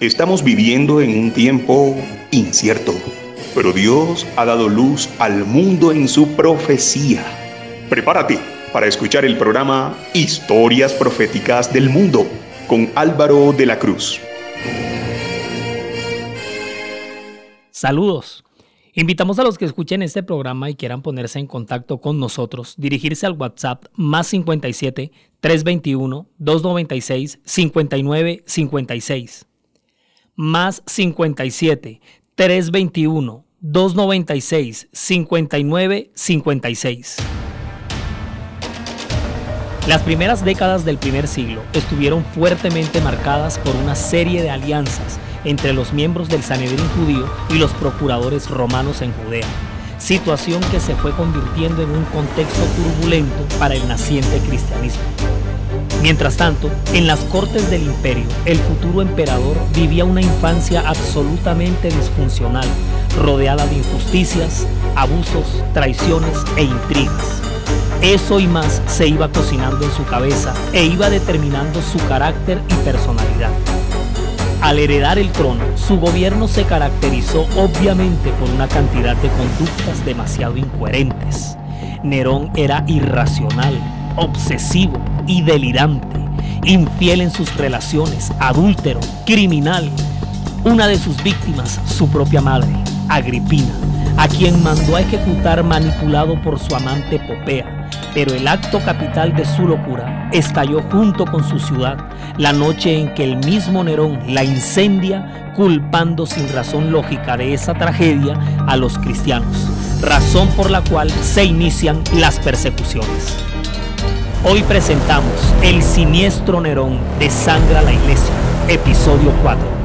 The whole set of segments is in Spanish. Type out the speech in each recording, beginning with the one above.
Estamos viviendo en un tiempo incierto, pero Dios ha dado luz al mundo en su profecía. Prepárate para escuchar el programa Historias Proféticas del Mundo con Álvaro de la Cruz. Saludos. Invitamos a los que escuchen este programa y quieran ponerse en contacto con nosotros, dirigirse al WhatsApp +57 321 296 59 56. +57 321 296 59 56. Las primeras décadas del primer siglo estuvieron fuertemente marcadas por una serie de alianzas entre los miembros del Sanedrín judío y los procuradores romanos en Judea, situación que se fue convirtiendo en un contexto turbulento para el naciente cristianismo. Mientras tanto, en las cortes del imperio, el futuro emperador vivía una infancia absolutamente disfuncional, rodeada de injusticias, abusos, traiciones e intrigas. Eso y más se iba cocinando en su cabeza e iba determinando su carácter y personalidad. Al heredar el trono, su gobierno se caracterizó obviamente por una cantidad de conductas demasiado incoherentes. Nerón era irracional, obsesivo y delirante, infiel en sus relaciones, adúltero, criminal. Una de sus víctimas, su propia madre, Agripina, a quien mandó a ejecutar manipulado por su amante Popea. Pero el acto capital de su locura estalló junto con su ciudad la noche en que el mismo Nerón la incendia, culpando sin razón lógica de esa tragedia a los cristianos, razón por la cual se inician las persecuciones. Hoy presentamos El siniestro Nerón desangra la iglesia, episodio 4.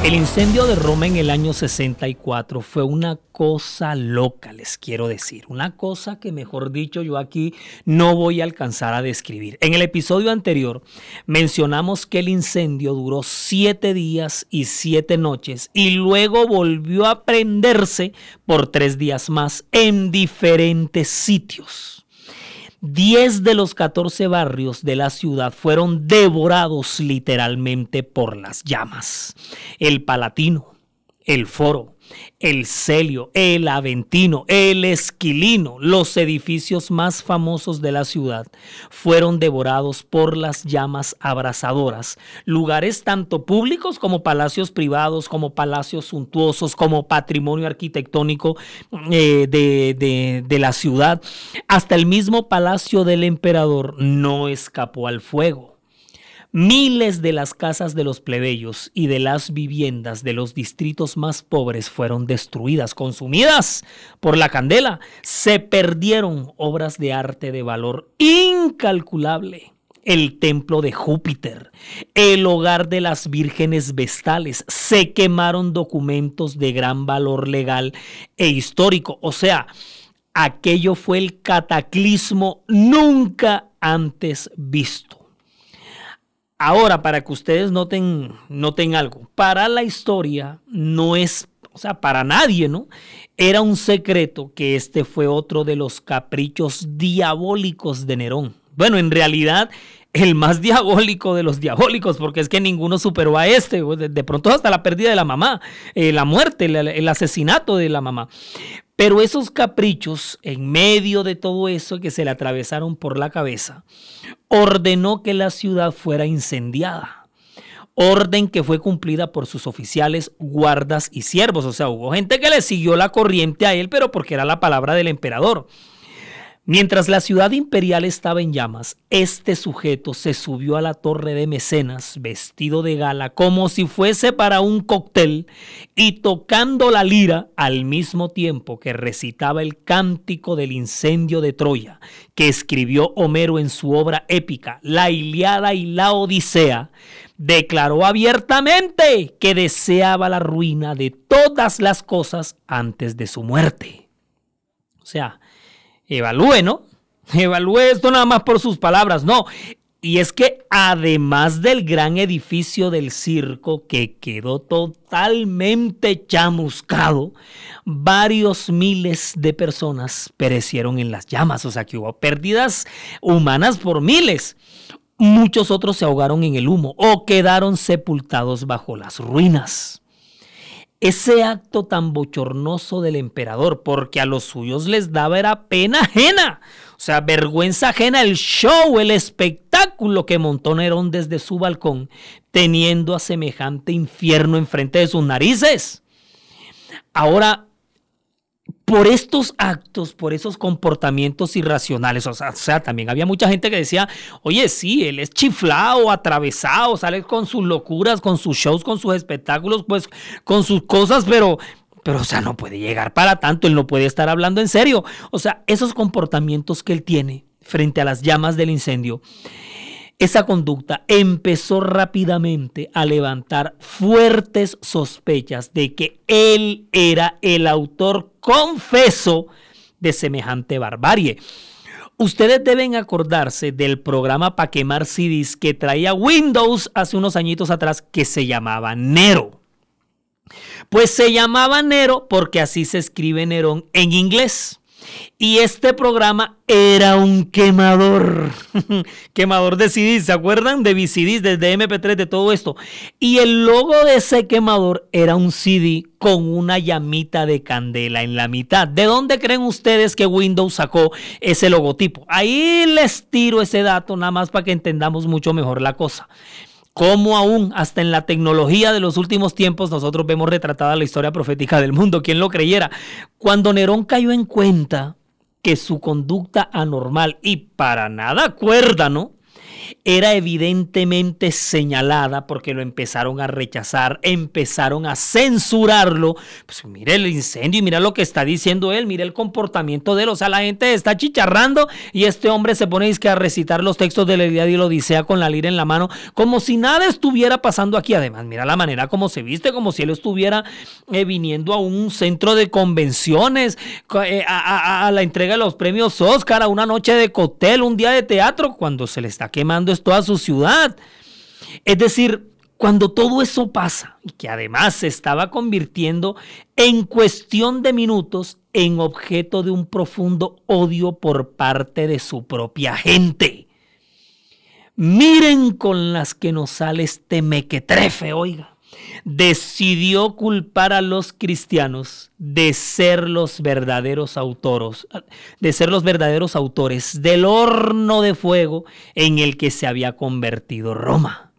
El incendio de Roma en el año 64 fue una cosa loca, les quiero decir. Una cosa que, mejor dicho, yo aquí no voy a alcanzar a describir. En el episodio anterior mencionamos que el incendio duró 7 días y 7 noches y luego volvió a prenderse por 3 días más en diferentes sitios. 10 de los 14 barrios de la ciudad fueron devorados literalmente por las llamas. El Palatino, el Foro, el Celio, el Aventino, el Esquilino, los edificios más famosos de la ciudad, fueron devorados por las llamas abrasadoras. Lugares tanto públicos como palacios privados, como palacios suntuosos, como patrimonio arquitectónico de la ciudad. Hasta el mismo palacio del emperador no escapó al fuego. Miles de las casas de los plebeyos y de las viviendas de los distritos más pobres fueron destruidas, consumidas por la candela. Se perdieron obras de arte de valor incalculable. El templo de Júpiter, el hogar de las vírgenes vestales, se quemaron documentos de gran valor legal e histórico. O sea, aquello fue el cataclismo nunca antes visto. Ahora, para que ustedes noten algo, para la historia no es, o sea, para nadie, ¿no? Era un secreto que este fue otro de los caprichos diabólicos de Nerón. Bueno, en realidad, el más diabólico de los diabólicos, porque es que ninguno superó a este. De pronto hasta la pérdida de la mamá, la muerte, el asesinato de la mamá. Pero esos caprichos, en medio de todo eso que se le atravesaron por la cabeza, ordenó que la ciudad fuera incendiada. Orden que fue cumplida por sus oficiales, guardas y siervos. O sea, hubo gente que le siguió la corriente a él, pero porque era la palabra del emperador. Mientras la ciudad imperial estaba en llamas, este sujeto se subió a la torre de Mecenas vestido de gala como si fuese para un cóctel y tocando la lira al mismo tiempo que recitaba el cántico del incendio de Troya que escribió Homero en su obra épica La Ilíada y la Odisea, declaró abiertamente que deseaba la ruina de todas las cosas antes de su muerte. O sea, evalúe, ¿no? Evalúe esto nada más por sus palabras. No, Y es que además del gran edificio del circo que quedó totalmente chamuscado, varios miles de personas perecieron en las llamas. O sea que hubo pérdidas humanas por miles. Muchos otros se ahogaron en el humo o quedaron sepultados bajo las ruinas. Ese acto tan bochornoso del emperador, porque a los suyos les daba era pena ajena, o sea, vergüenza ajena, el show, el espectáculo que montó Nerón desde su balcón, teniendo a semejante infierno enfrente de sus narices. Ahora, por estos actos, por esos comportamientos irracionales, o sea, también había mucha gente que decía, oye, sí, él es chiflado, atravesado, sale con sus locuras, con sus shows, con sus espectáculos, pues con sus cosas, pero, o sea, no puede llegar para tanto, él no puede estar hablando en serio. O sea, esos comportamientos que él tiene frente a las llamas del incendio, esa conducta empezó rápidamente a levantar fuertes sospechas de que él era el autor confeso de semejante barbarie. Ustedes deben acordarse del programa para quemar CDs que traía Windows hace unos añitos atrás que se llamaba Nero. Pues se llamaba Nero porque así se escribe Nerón en inglés. Y este programa era un quemador, quemador de CDs, ¿se acuerdan? De VCDs, de MP3, de todo esto. Y el logo de ese quemador era un CD con una llamita de candela en la mitad. ¿De dónde creen ustedes que Windows sacó ese logotipo? Ahí les tiro ese dato nada más para que entendamos mucho mejor la cosa. Cómo aún hasta en la tecnología de los últimos tiempos nosotros vemos retratada la historia profética del mundo. ¿Quién lo creyera? Cuando Nerón cayó en cuenta que su conducta anormal y para nada cuerda, ¿no?, era evidentemente señalada porque lo empezaron a rechazar, empezaron a censurarlo. Pues mire el incendio y mira lo que está diciendo él, mire el comportamiento de él. O sea, la gente está chicharrando y este hombre se pone a recitar los textos de la Ilíada y la Odisea con la lira en la mano, como si nada estuviera pasando aquí. Además, mira la manera como se viste, como si él estuviera viniendo a un centro de convenciones, a la entrega de los premios Oscar, a una noche de cóctel, un día de teatro, cuando se le está quemando es toda su ciudad. Es decir, cuando todo eso pasa y que además se estaba convirtiendo en cuestión de minutos en objeto de un profundo odio por parte de su propia gente. Miren con las que nos sale este mequetrefe, oiga. Decidió culpar a los cristianos de ser los verdaderos autores del horno de fuego en el que se había convertido Roma.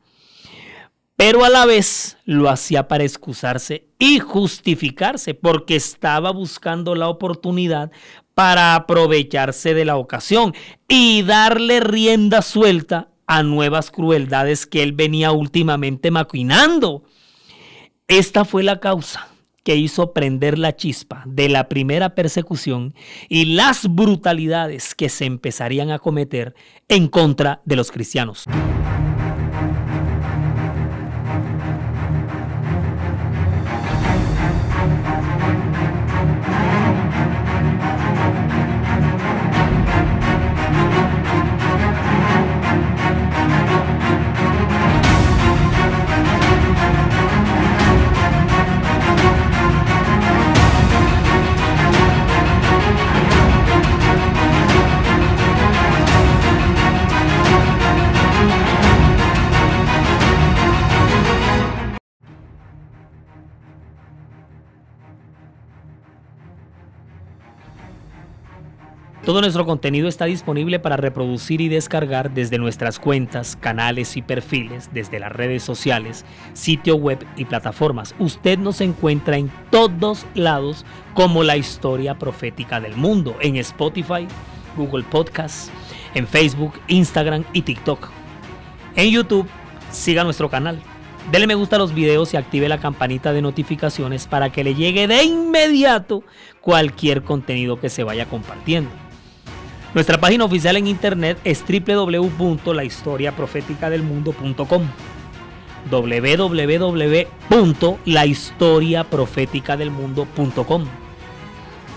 Pero a la vez lo hacía para excusarse y justificarse, porque estaba buscando la oportunidad para aprovecharse de la ocasión y darle rienda suelta a nuevas crueldades que él venía últimamente maquinando. Esta fue la causa que hizo prender la chispa de la primera persecución y las brutalidades que se empezarían a cometer en contra de los cristianos. Todo nuestro contenido está disponible para reproducir y descargar desde nuestras cuentas, canales y perfiles, desde las redes sociales, sitio web y plataformas. Usted nos encuentra en todos lados como La Historia Profética del Mundo, en Spotify, Google Podcasts, en Facebook, Instagram y TikTok. En YouTube, siga nuestro canal. Dele me gusta a los videos y active la campanita de notificaciones para que le llegue de inmediato cualquier contenido que se vaya compartiendo. Nuestra página oficial en internet es www.lahistoriaprofeticadelmundo.com www.lahistoriaprofeticadelmundo.com.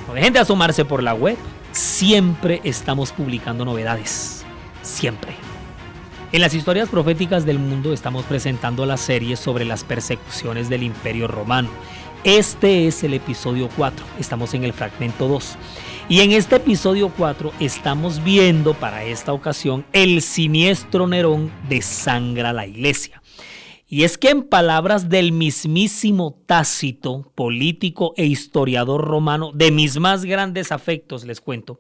No dejen de asomarse por la web. Siempre estamos publicando novedades. Siempre. En las historias proféticas del mundo estamos presentando la serie sobre las persecuciones del Imperio Romano. Este es el episodio 4, estamos en el fragmento 2. Y en este episodio 4 estamos viendo para esta ocasión el siniestro Nerón desangra la iglesia. Y es que en palabras del mismísimo Tácito, político e historiador romano, de mis más grandes afectos les cuento,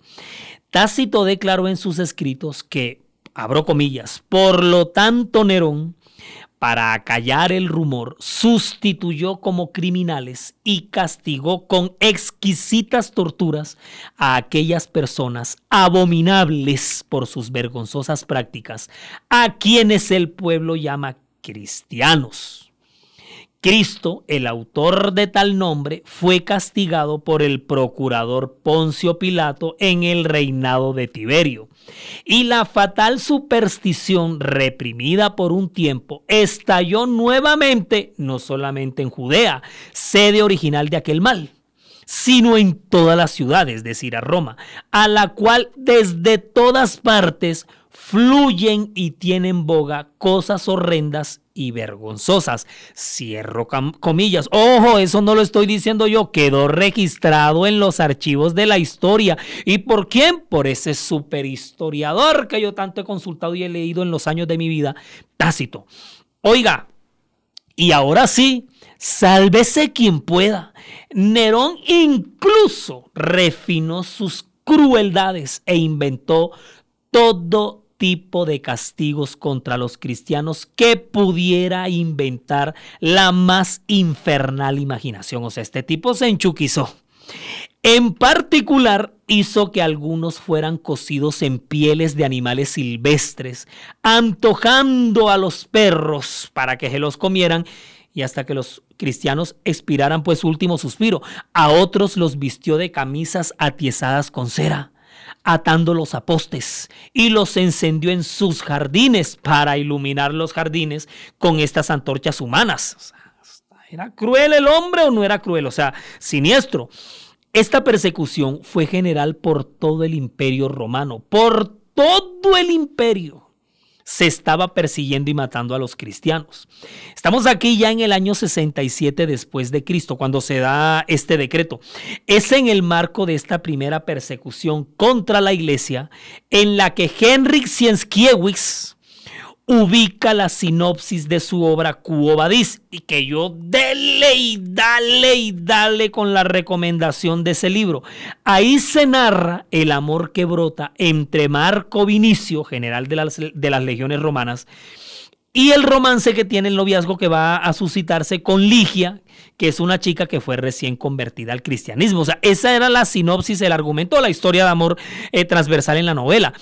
Tácito declaró en sus escritos que, abro comillas, por lo tanto Nerón, para acallar el rumor, sustituyó como criminales y castigó con exquisitas torturas a aquellas personas abominables por sus vergonzosas prácticas, a quienes el pueblo llama cristianos. Cristo, el autor de tal nombre, fue castigado por el procurador Poncio Pilato en el reinado de Tiberio. Y la fatal superstición, reprimida por un tiempo, estalló nuevamente, no solamente en Judea, sede original de aquel mal, sino en toda la ciudad, es decir, a Roma, a la cual desde todas partes fluyen y tienen boga cosas horrendas y vergonzosas. Cierro comillas. Ojo, eso no lo estoy diciendo yo, quedó registrado en los archivos de la historia. ¿Y por quién? Por ese superhistoriador que yo tanto he consultado y he leído en los años de mi vida, Tácito. Oiga, y ahora sí, sálvese quien pueda. Nerón incluso refinó sus crueldades e inventó todo tipo de castigos contra los cristianos que pudiera inventar la más infernal imaginación. O sea, este tipo se enchuquizó. En particular, hizo que algunos fueran cocidos en pieles de animales silvestres, antojando a los perros para que se los comieran y hasta que los cristianos expiraran pues su último suspiro. A otros los vistió de camisas atiezadas con cera, atándolos a postes, y los encendió en sus jardines para iluminar los jardines con estas antorchas humanas. O sea, ¿era cruel el hombre o no era cruel? O sea, siniestro. Esta persecución fue general por todo el imperio romano, por todo el imperio. Se estaba persiguiendo y matando a los cristianos. Estamos aquí ya en el año 67 después de Cristo, cuando se da este decreto. Es en el marco de esta primera persecución contra la iglesia en la que Henryk Sienkiewicz ubica la sinopsis de su obra Quo Vadis, y que yo dele y dale con la recomendación de ese libro. Ahí se narra el amor que brota entre Marco Vinicio, general de las legiones romanas, y el romance que tiene el noviazgo que va a suscitarse con Ligia, que es una chica que fue recién convertida al cristianismo. O sea, esa era la sinopsis, el argumento, la historia de amor transversal en la novela.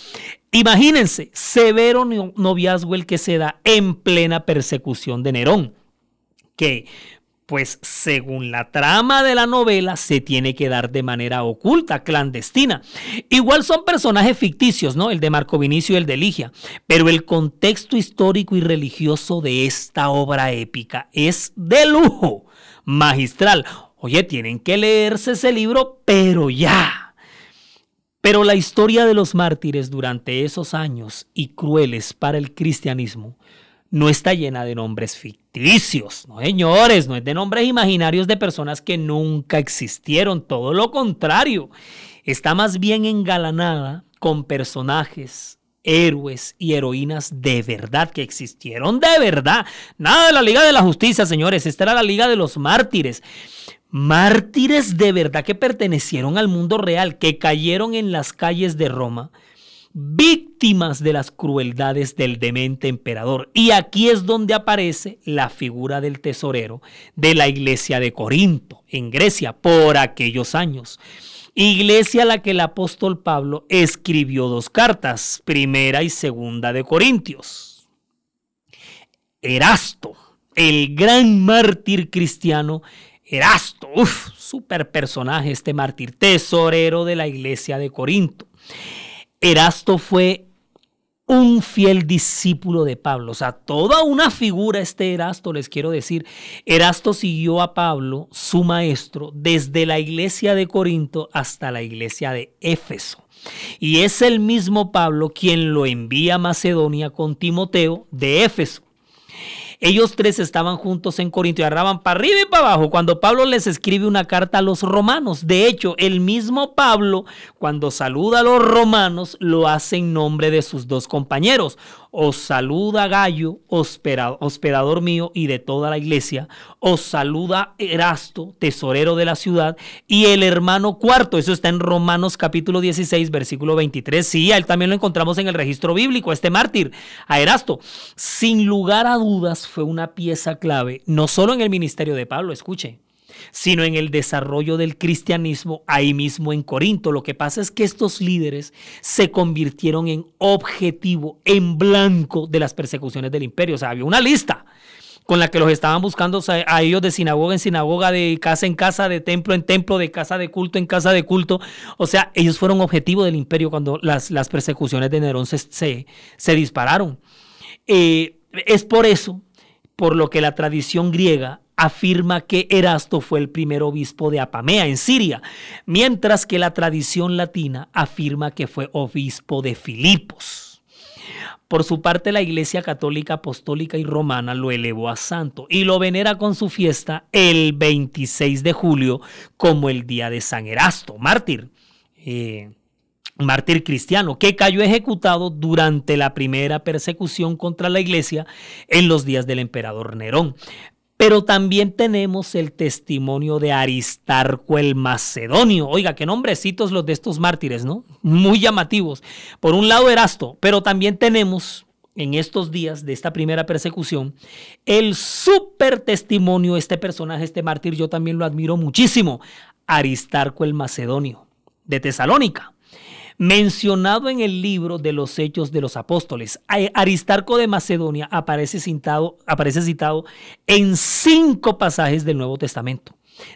Imagínense, severo noviazgo el que se da en plena persecución de Nerón, que pues según la trama de la novela se tiene que dar de manera oculta, clandestina. Igual son personajes ficticios, ¿no? El de Marco Vinicio y el de Ligia, pero el contexto histórico y religioso de esta obra épica es de lujo, magistral. Oye, tienen que leerse ese libro, pero ya. Pero la historia de los mártires durante esos años y crueles para el cristianismo no está llena de nombres ficticios, no señores, no es de nombres imaginarios de personas que nunca existieron, todo lo contrario, está más bien engalanada con personajes, héroes y heroínas de verdad, que existieron de verdad. Nada de la Liga de la Justicia, señores, esta era la Liga de los Mártires. Mártires de verdad que pertenecieron al mundo real, que cayeron en las calles de Roma, víctimas de las crueldades del demente emperador. Y aquí es donde aparece la figura del tesorero de la iglesia de Corinto, en Grecia, por aquellos años. Iglesia a la que el apóstol Pablo escribió 2 cartas, primera y segunda de Corintios. Erasto, el gran mártir cristiano, Erasto, súper personaje este mártir, tesorero de la iglesia de Corinto. Erasto fue un fiel discípulo de Pablo, o sea, toda una figura este Erasto, les quiero decir. Erasto siguió a Pablo, su maestro, desde la iglesia de Corinto hasta la iglesia de Éfeso. Y es el mismo Pablo quien lo envía a Macedonia con Timoteo de Éfeso. Ellos tres estaban juntos en Corinto y arraban para arriba y para abajo cuando Pablo les escribe una carta a los romanos. De hecho, el mismo Pablo, cuando saluda a los romanos, lo hace en nombre de sus dos compañeros. Os saluda Gayo, hospedador mío y de toda la iglesia. Os saluda Erasto, tesorero de la ciudad, y el hermano Cuarto. Eso está en Romanos capítulo 16, versículo 23. Sí, a él también lo encontramos en el registro bíblico, este mártir, a Erasto. Sin lugar a dudas, fue una pieza clave, no solo en el ministerio de Pablo, escuche, sino en el desarrollo del cristianismo ahí mismo en Corinto. Lo que pasa es que estos líderes se convirtieron en objetivo, en blanco de las persecuciones del imperio. O sea, había una lista con la que los estaban buscando, o sea, a ellos de sinagoga en sinagoga, de casa en casa, de templo en templo, de casa de culto en casa de culto. O sea, ellos fueron objetivo del imperio cuando las persecuciones de Nerón se dispararon. Es por eso por lo que la tradición griega afirma que Erasto fue el primer obispo de Apamea en Siria, mientras que la tradición latina afirma que fue obispo de Filipos. Por su parte, la Iglesia Católica, Apostólica y Romana lo elevó a santo y lo venera con su fiesta el 26 de julio como el día de San Erasto, mártir. Mártir cristiano, que cayó ejecutado durante la primera persecución contra la iglesia en los días del emperador Nerón. Pero también tenemos el testimonio de Aristarco el Macedonio. Oiga, qué nombrecitos los de estos mártires, ¿no? Muy llamativos. Por un lado Erasto, pero también tenemos en estos días de esta primera persecución el súper testimonio, este personaje, este mártir, yo también lo admiro muchísimo, Aristarco el Macedonio, de Tesalónica. Mencionado en el libro de los Hechos de los Apóstoles, Aristarco de Macedonia aparece citado en 5 pasajes del Nuevo Testamento.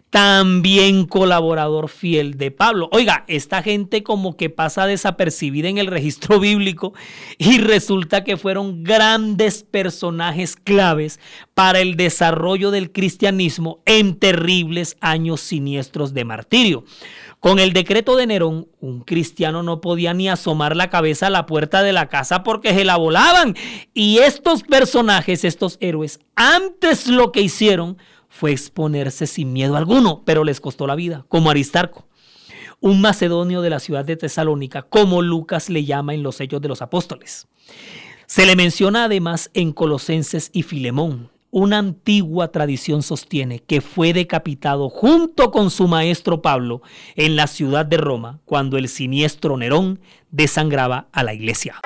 También colaborador fiel de Pablo. Oiga, esta gente como que pasa desapercibida en el registro bíblico y resulta que fueron grandes personajes claves para el desarrollo del cristianismo en terribles años siniestros de martirio. Con el decreto de Nerón, un cristiano no podía ni asomar la cabeza a la puerta de la casa porque se la volaban. Y estos personajes, estos héroes, antes lo que hicieron fue exponerse sin miedo alguno, pero les costó la vida, como Aristarco, un macedonio de la ciudad de Tesalónica, como Lucas le llama en los Hechos de los Apóstoles. Se le menciona además en Colosenses y Filemón. Una antigua tradición sostiene que fue decapitado junto con su maestro Pablo en la ciudad de Roma cuando el siniestro Nerón desangraba a la iglesia.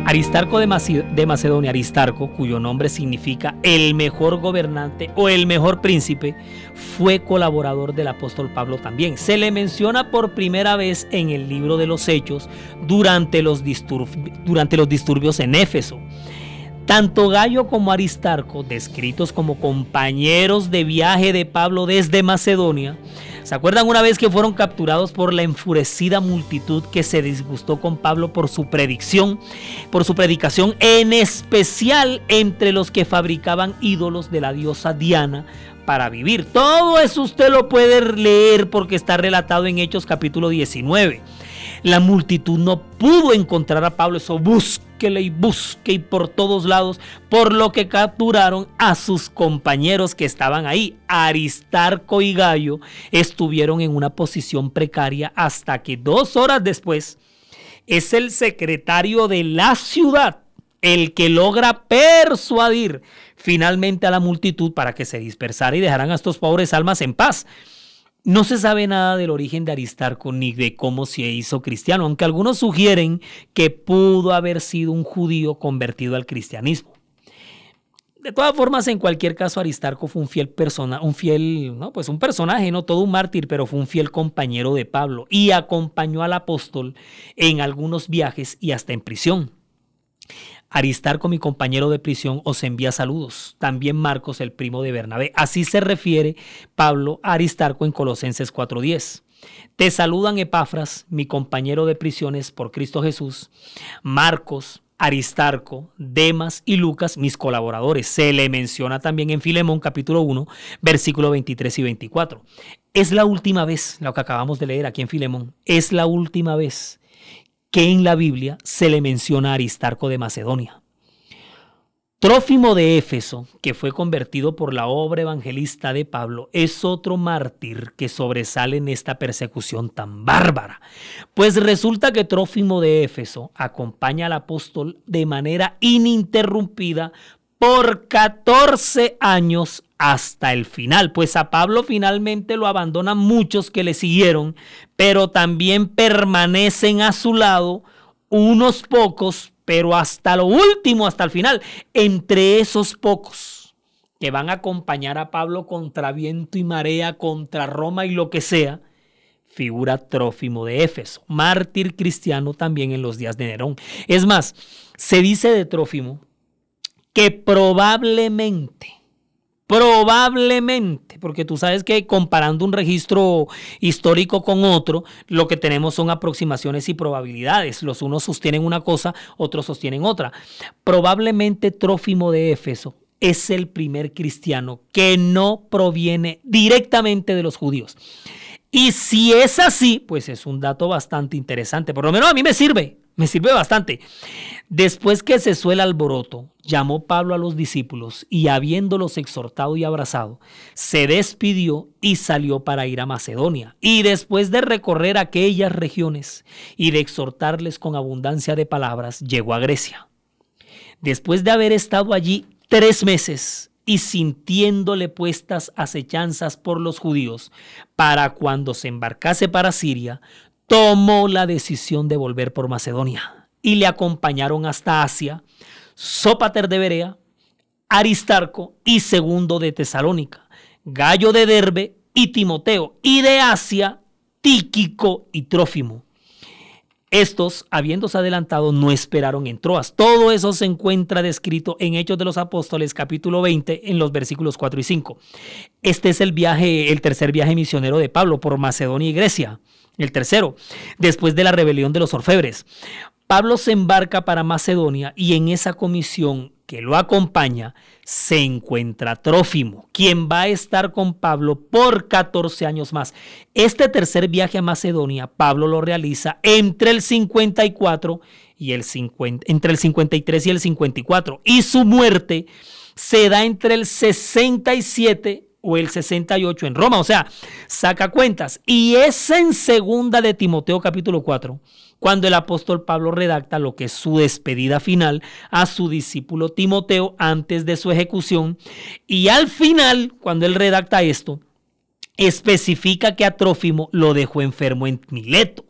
Aristarco de Macedonia, Aristarco, cuyo nombre significa el mejor gobernante o el mejor príncipe, fue colaborador del apóstol Pablo también. Se le menciona por primera vez en el libro de los Hechos durante los disturbios en Éfeso. Tanto Gayo como Aristarco, descritos como compañeros de viaje de Pablo desde Macedonia, ¿se acuerdan una vez que fueron capturados por la enfurecida multitud que se disgustó con Pablo por su predicación, en especial entre los que fabricaban ídolos de la diosa Diana para vivir? Todo eso usted lo puede leer porque está relatado en Hechos capítulo 19. La multitud no pudo encontrar a Pablo, eso búsquele y busque y por todos lados, por lo que capturaron a sus compañeros que estaban ahí. Aristarco y Gayo estuvieron en una posición precaria hasta que 2 horas después es el secretario de la ciudad, el que logra persuadir finalmente a la multitud para que se dispersara y dejaran a estos pobres almas en paz. No se sabe nada del origen de Aristarco ni de cómo se hizo cristiano, aunque algunos sugieren que pudo haber sido un judío convertido al cristianismo. De todas formas, en cualquier caso, Aristarco fue un personaje, no todo un mártir, pero fue un fiel compañero de Pablo y acompañó al apóstol en algunos viajes y hasta en prisión. Aristarco, mi compañero de prisión, os envía saludos. También Marcos, el primo de Bernabé. Así se refiere Pablo a Aristarco en Colosenses 4:10. Te saludan Epafras, mi compañero de prisiones por Cristo Jesús, Marcos, Aristarco, Demas y Lucas, mis colaboradores. Se le menciona también en Filemón capítulo 1, versículos 23 y 24. Es la última vez, lo que acabamos de leer aquí en Filemón, es la última vez que en la Biblia se le menciona a Aristarco de Macedonia. Trófimo de Éfeso, que fue convertido por la obra evangelista de Pablo, es otro mártir que sobresale en esta persecución tan bárbara. Pues resulta que Trófimo de Éfeso acompaña al apóstol de manera ininterrumpida por 14 años hasta el final, pues a Pablo finalmente lo abandonan muchos que le siguieron, pero también permanecen a su lado unos pocos, pero hasta lo último, hasta el final. Entre esos pocos que van a acompañar a Pablo contra viento y marea, contra Roma y lo que sea, figura Trófimo de Éfeso, mártir cristiano también en los días de Nerón. Es más, se dice de Trófimo que probablemente, porque tú sabes que comparando un registro histórico con otro, lo que tenemos son aproximaciones y probabilidades. Los unos sostienen una cosa, otros sostienen otra. Probablemente Trófimo de Éfeso es el primer cristiano que no proviene directamente de los judíos. Y si es así, pues es un dato bastante interesante. Por lo menos a mí me sirve bastante. Después que cesó el alboroto, llamó Pablo a los discípulos y habiéndolos exhortado y abrazado, se despidió y salió para ir a Macedonia. Y después de recorrer aquellas regiones y de exhortarles con abundancia de palabras, llegó a Grecia. Después de haber estado allí 3 meses y sintiéndole puestas acechanzas por los judíos, para cuando se embarcase para Siria, tomó la decisión de volver por Macedonia y le acompañaron hasta Asia Sópater de Berea, Aristarco y Segundo de Tesalónica, Gayo de Derbe y Timoteo, y de Asia Tíquico y Trófimo. Estos, habiéndose adelantado, no esperaron en Troas. Todo eso se encuentra descrito en Hechos de los Apóstoles, capítulo 20, en los versículos 4 y 5. Este es el tercer viaje misionero de Pablo por Macedonia y Grecia. El tercero, después de la rebelión de los orfebres. Pablo se embarca para Macedonia y en esa comisión que lo acompaña se encuentra Trófimo, quien va a estar con Pablo por 14 años más. Este tercer viaje a Macedonia, Pablo lo realiza entre el 54 y entre el 53 y el 54, y su muerte se da entre el 67 o el 68 en Roma, o sea, saca cuentas. Y es en Segunda de Timoteo capítulo 4 cuando el apóstol Pablo redacta lo que es su despedida final a su discípulo Timoteo antes de su ejecución. Y al final, cuando él redacta esto, especifica que a Trófimo lo dejó enfermo en Mileto.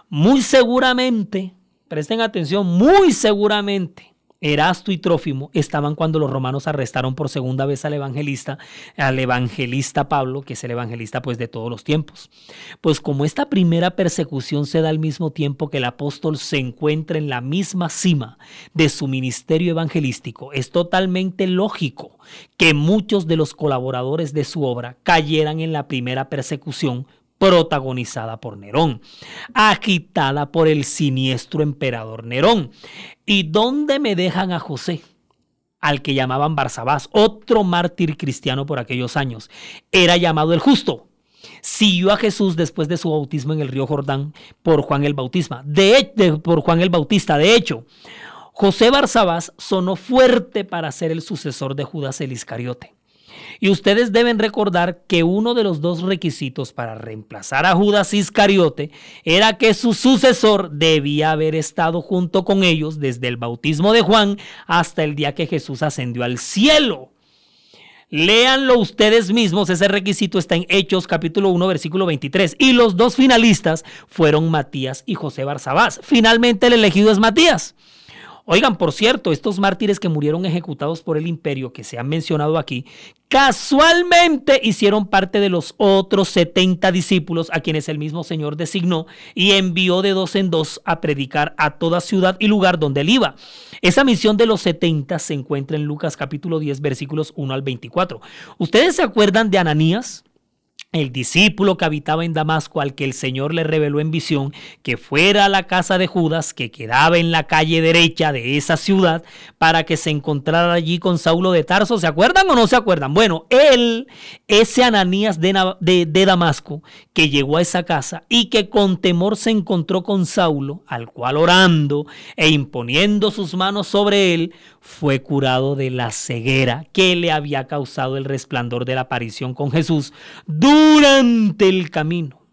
Muy seguramente, presten atención, muy seguramente, Erasto y Trófimo estaban cuando los romanos arrestaron por segunda vez al evangelista Pablo, que es el evangelista pues de todos los tiempos. Pues como esta primera persecución se da al mismo tiempo que el apóstol se encuentra en la misma cima de su ministerio evangelístico, es totalmente lógico que muchos de los colaboradores de su obra cayeran en la primera persecución protagonizada por Nerón, agitada por el siniestro emperador Nerón. ¿Y dónde me dejan a José? Al que llamaban Barsabás, otro mártir cristiano por aquellos años. Era llamado el Justo. Siguió a Jesús después de su bautismo en el río Jordán por Juan el Bautista. De hecho, José Barsabás sonó fuerte para ser el sucesor de Judas el Iscariote. Y ustedes deben recordar que uno de los dos requisitos para reemplazar a Judas Iscariote era que su sucesor debía haber estado junto con ellos desde el bautismo de Juan hasta el día que Jesús ascendió al cielo. Léanlo ustedes mismos, ese requisito está en Hechos capítulo 1 versículo 23. Y los dos finalistas fueron Matías y José Barsabás. Finalmente el elegido es Matías. Oigan, por cierto, estos mártires que murieron ejecutados por el imperio que se han mencionado aquí, casualmente hicieron parte de los otros 70 discípulos a quienes el mismo Señor designó y envió de 2 en 2 a predicar a toda ciudad y lugar donde él iba. Esa misión de los 70 se encuentra en Lucas capítulo 10 versículos 1 al 24. ¿Ustedes se acuerdan de Ananías? El discípulo que habitaba en Damasco, al que el Señor le reveló en visión que fuera a la casa de Judas, que quedaba en la calle derecha de esa ciudad, para que se encontrara allí con Saulo de Tarso. ¿Se acuerdan o no se acuerdan? Bueno, ese Ananías de Damasco, que llegó a esa casa y que con temor se encontró con Saulo, al cual orando e imponiendo sus manos sobre él, fue curado de la ceguera que le había causado el resplandor de la aparición con Jesús durante el camino.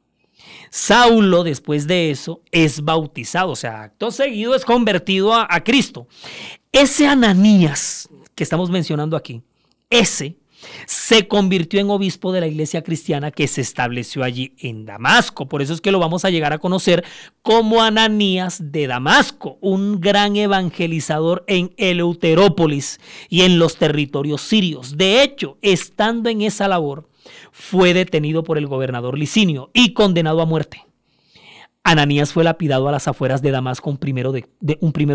Saulo, después de eso, es bautizado, o sea, acto seguido es convertido a Cristo. Ese Ananías que estamos mencionando aquí, ese se convirtió en obispo de la iglesia cristiana que se estableció allí en Damasco. Por eso es que lo vamos a llegar a conocer como Ananías de Damasco, un gran evangelizador en Eleuterópolis y en los territorios sirios. De hecho, estando en esa labor, fue detenido por el gobernador Licinio y condenado a muerte. Ananías fue lapidado a las afueras de Damasco un primero de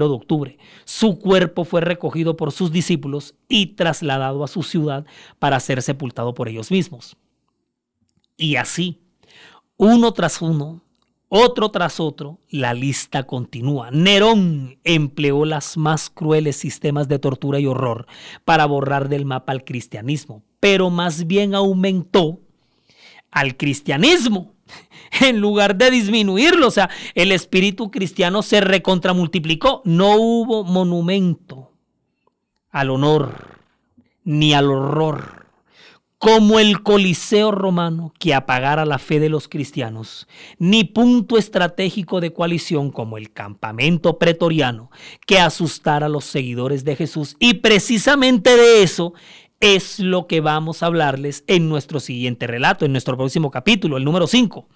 octubre. Su cuerpo fue recogido por sus discípulos y trasladado a su ciudad para ser sepultado por ellos mismos. Y así, uno tras uno, otro tras otro, la lista continúa. Nerón empleó los más crueles sistemas de tortura y horror para borrar del mapa al cristianismo, pero más bien aumentó al cristianismo en lugar de disminuirlo. O sea, el espíritu cristiano se recontramultiplicó. No hubo monumento al honor ni al horror como el Coliseo romano que apagara la fe de los cristianos, ni punto estratégico de coalición como el campamento pretoriano que asustara a los seguidores de Jesús. Y precisamente de eso es lo que vamos a hablarles en nuestro siguiente relato, en nuestro próximo capítulo, el número 5.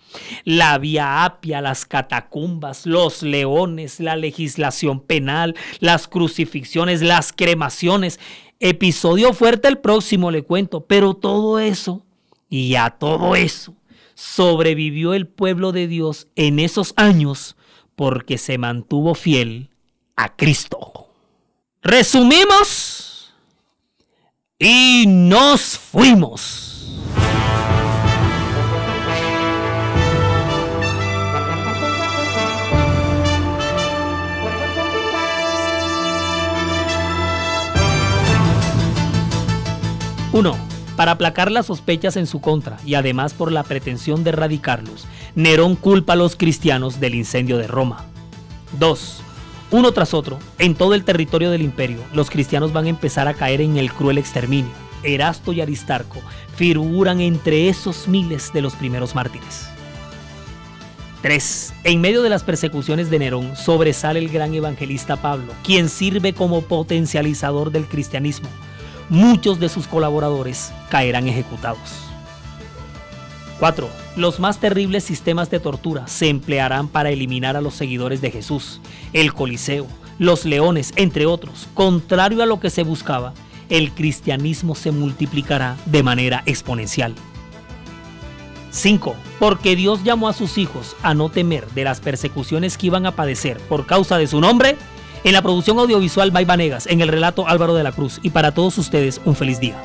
La Vía Apia, las catacumbas, los leones, la legislación penal, las crucifixiones, las cremaciones. Episodio fuerte el próximo, le cuento, pero todo eso, y a todo eso, sobrevivió el pueblo de Dios en esos años porque se mantuvo fiel a Cristo. Resumimos y nos fuimos. Uno, para aplacar las sospechas en su contra y además por la pretensión de erradicarlos, Nerón culpa a los cristianos del incendio de Roma. 2. Uno tras otro, en todo el territorio del imperio, los cristianos van a empezar a caer en el cruel exterminio. Erasto y Aristarco figuran entre esos miles de los primeros mártires. 3. En medio de las persecuciones de Nerón, sobresale el gran evangelista Pablo, quien sirve como potencializador del cristianismo. Muchos de sus colaboradores caerán ejecutados. 4. Los más terribles sistemas de tortura se emplearán para eliminar a los seguidores de Jesús. El Coliseo, los leones, entre otros. Contrario a lo que se buscaba, el cristianismo se multiplicará de manera exponencial. 5. Porque Dios llamó a sus hijos a no temer de las persecuciones que iban a padecer por causa de su nombre. En la producción audiovisual May Vanegas, en el relato Álvaro de la Cruz. Y para todos ustedes, un feliz día.